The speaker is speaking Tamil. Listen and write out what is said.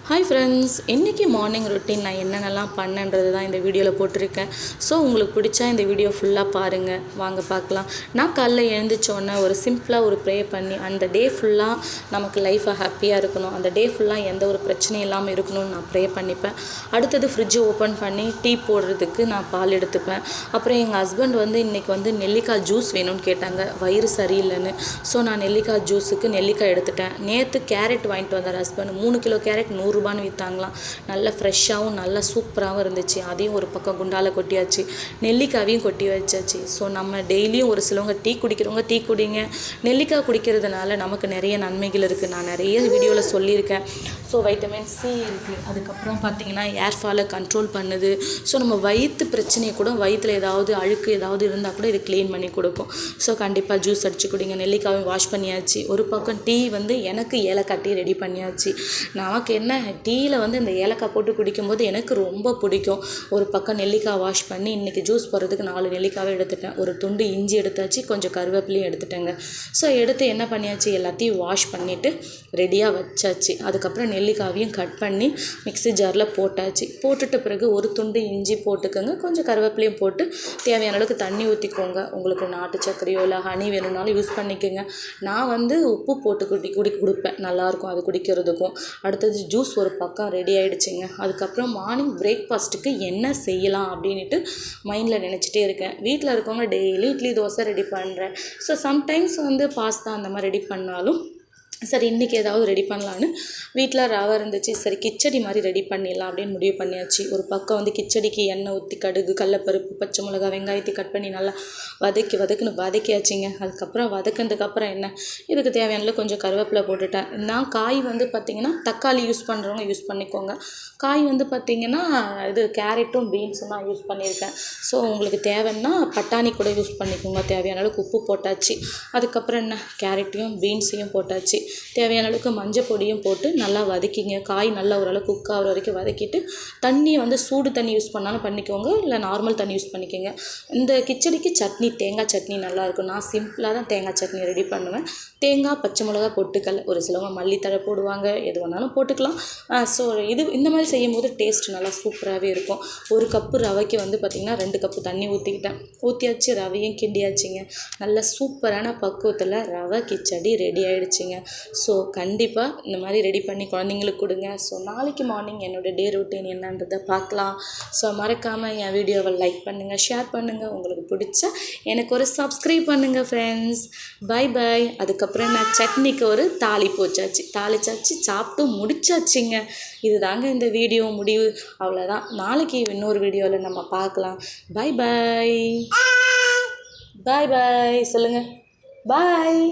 ஹாய் ஃப்ரெண்ட்ஸ், இன்றைக்கி மார்னிங் ரொட்டீன் நான் என்னென்னலாம் பண்ணேன்றது தான் இந்த வீடியோவில் போட்டிருக்கேன். ஸோ உங்களுக்கு பிடிச்சா இந்த வீடியோ ஃபுல்லாக பாருங்கள். வாங்க பார்க்கலாம். நான் காலைல எழுந்திரிச்சோன்னே ஒரு சிம்பிளாக ஒரு ப்ரே பண்ணி அந்த டே ஃபுல்லாக நமக்கு லைஃப்பை ஹாப்பியாக இருக்கணும், அந்த டே ஃபுல்லாக எந்த ஒரு பிரச்சனையும் இல்லாமல் இருக்கணும்னு நான் ப்ரே பண்ணிப்பேன். அடுத்தது ஃப்ரிட்ஜை ஓப்பன் பண்ணி டீ போடுறதுக்கு நான் பால் எடுத்துப்பேன். அப்புறம் எங்கள் ஹஸ்பண்ட் இன்றைக்கி நெல்லிக்காய் ஜூஸ் வேணும்னு கேட்டாங்க, வயிறு சரியில்லைன்னு. ஸோ நான் நெல்லிக்காய் ஜூஸுக்கு நெல்லிக்காய் எடுத்துட்டேன். நேற்று கேரட் வாங்கிட்டு வந்தார் ஹஸ்பண்ட். 3 கிலோ கேரட் 100 ரூபான்னு விற்றாங்களாம். நல்லா ஃப்ரெஷ்ஷாகவும் நல்லா சூப்பராகவும் இருந்துச்சு. அதையும் ஒரு பக்கம் குண்டால கொட்டியாச்சு, நெல்லிக்காவையும் கொட்டி வச்சாச்சு. ஸோ நம்ம டெய்லியும் ஒரு சிலவங்க டீ குடிக்கிறவங்க டீ குடிங்க. நெல்லிக்காய் குடிக்கிறதுனால நமக்கு நிறைய நன்மைகள் இருக்குது. நான் நிறைய வீடியோவில் சொல்லியிருக்கேன். ஸோ வைட்டமின் சி இருக்குது. அதுக்கப்புறம் பார்த்திங்கன்னா ஏர் ஃபாலை கண்ட்ரோல் பண்ணுது. ஸோ நம்ம வயிற்று பிரச்சனையை கூட, வயிற்றில் ஏதாவது அழுக்கு ஏதாவது இருந்தால் கூட இது க்ளீன் பண்ணி கொடுக்கும். ஸோ கண்டிப்பாக ஜூஸ் அடித்து குடிங்க. நெல்லிக்காயும் வாஷ் பண்ணியாச்சு. ஒரு பக்கம் டீ எனக்கு ஏலக்காய் டீ ரெடி பண்ணியாச்சு. நமக்கு என்ன, டீயில் இந்த ஏலக்காய் போட்டு குடிக்கும்போது எனக்கு ரொம்ப பிடிக்கும். ஒரு பக்கம் நெல்லிக்காய் வாஷ் பண்ணி இன்றைக்கி ஜூஸ் போடுறதுக்கு 4 நெல்லிக்காவை எடுத்துட்டேன். ஒரு துண்டு இஞ்சி எடுத்தாச்சு, கொஞ்சம் கருவேப்பிலையும் எடுத்துட்டேங்க. ஸோ எடுத்து என்ன பண்ணியாச்சு, எல்லாத்தையும் வாஷ் பண்ணிவிட்டு ரெடியாக வச்சாச்சு. அதுக்கப்புறம் நெல்லிக்காவையும் கட் பண்ணி மிக்ஸி ஜாரில் போட்டாச்சு. போட்டுட்ட பிறகு ஒரு துண்டு இஞ்சி போட்டுக்கோங்க, கொஞ்சம் கருவேப்பிலையும் போட்டு தேவையான அளவுக்கு தண்ணி ஊற்றிக்கோங்க. உங்களுக்கு நாட்டு சர்க்கரையோ இல்லை ஹனி வேணும்னாலும் யூஸ் பண்ணிக்கோங்க. நான் உப்பு போட்டு கொடுப்பேன், நல்லாயிருக்கும் அது குடிக்கிறதுக்கும். அடுத்தது ஜூஸ் ஒரு பக்கம் ரெடி ஆகிடுச்சிங்க. அதுக்கப்புறம் மார்னிங் பிரேக்ஃபாஸ்ட்டுக்கு என்ன செய்யலாம் அப்படின்ட்டு மைண்டில் நினச்சிட்டே இருக்கேன். வீட்டில் இருக்கவங்க டெய்லி இட்லி தோசை ரெடி பண்ணுறேன். ஸோ சம்டைம்ஸ் பாஸ்தா அந்த மாதிரி ரெடி பண்ணாலும் சரி, இன்றைக்கி ஏதாவது ரெடி பண்ணலான்னு வீட்டில் ரவை இருந்துச்சு. சரி, கிச்சடி மாதிரி ரெடி பண்ணிடலாம் அப்படின்னு முடிவு பண்ணியாச்சு. ஒரு பக்கம் கிச்சடிக்கு எண்ணெய் ஊற்றி கடுகு, கடலப்பருப்பு, பச்சை மிளகா, வெங்காயத்தை கட் பண்ணி நல்லா வதக்கியாச்சுங்க. அதுக்கப்புறம் வதக்கினதுக்கப்புறம் என்ன, இதுக்கு தேவையான கொஞ்சம் கருவேப்பிலை போட்டுட்டேன். நான் காய் பார்த்திங்கன்னா தக்காளி யூஸ் பண்ணுறவங்க யூஸ் பண்ணிக்கோங்க. காய் பார்த்திங்கன்னா இது கேரட்டும் பீன்ஸும் தான் யூஸ் பண்ணியிருக்கேன். ஸோ உங்களுக்கு தேவைன்னா பட்டாணி கூட யூஸ் பண்ணிக்கோங்க. தேவையான அளவுக்கு உப்பு போட்டாச்சு. அதுக்கப்புறம் என்ன, கேரட்டையும் பீன்ஸையும் போட்டாச்சு. தேவையான அளவுக்கு மஞ்சள் பொடியும் போட்டு நல்லா வதக்கிங்க. காய் நல்லா ஓரளவுக்கு குக் ஆகிற வரைக்கும் வதக்கிட்டு தண்ணி சூடு தண்ணி யூஸ் பண்ணாலும் பண்ணிக்கோங்க, இல்லை நார்மல் தண்ணி யூஸ் பண்ணிக்கோங்க. இந்த கிச்சடிக்கு சட்னி, தேங்காய் சட்னி நல்லாயிருக்கும். நான் சிம்பிளாக தான் தேங்காய் சட்னி ரெடி பண்ணுவேன். தேங்காய், பச்சை மிளகா, பொட்டுக்கல், ஒரு சிலவங்க மல்லித்தழை போடுவாங்க, எது வேணாலும் போட்டுக்கலாம். ஸோ இந்த மாதிரி செய்யும்போது டேஸ்ட் நல்லா சூப்பராகவே இருக்கும். ஒரு கப்பு ரவைக்கு பார்த்திங்கன்னா 2 கப்பு தண்ணி ஊற்றியாச்சு. ரவையும் கிண்டியாச்சுங்க. நல்ல சூப்பரான பக்குவத்தில் ரவை கிச்சடி ரெடி ஆகிடுச்சிங்க. ஸோ கண்டிப்பாக இந்த மாதிரி ரெடி பண்ணி குழந்தைங்களுக்கு கொடுங்க. ஸோ நாளைக்கு மார்னிங் என்னோடய டே ரொட்டீன் என்னன்றதை பார்க்கலாம். ஸோ மறக்காமல் என் வீடியோவை லைக் பண்ணுங்கள், ஷேர் பண்ணுங்கள். உங்களுக்கு பிடிச்சா எனக்கு ஒரு சப்ஸ்கிரைப் பண்ணுங்கள் ஃப்ரெண்ட்ஸ். By by. அதுக்கப்புறம் நான் சட்னிக்கு ஒரு தாளிச்சாச்சு, சாப்பிட்டு முடிச்சாச்சுங்க. இதுதாங்க இந்த வீடியோ முடிவு. அவ்வளோதான். நாளைக்கு இன்னொரு வீடியோவில் நம்ம பார்க்கலாம். By by. பாய் பாய் சொல்லுங்கள். பாய்.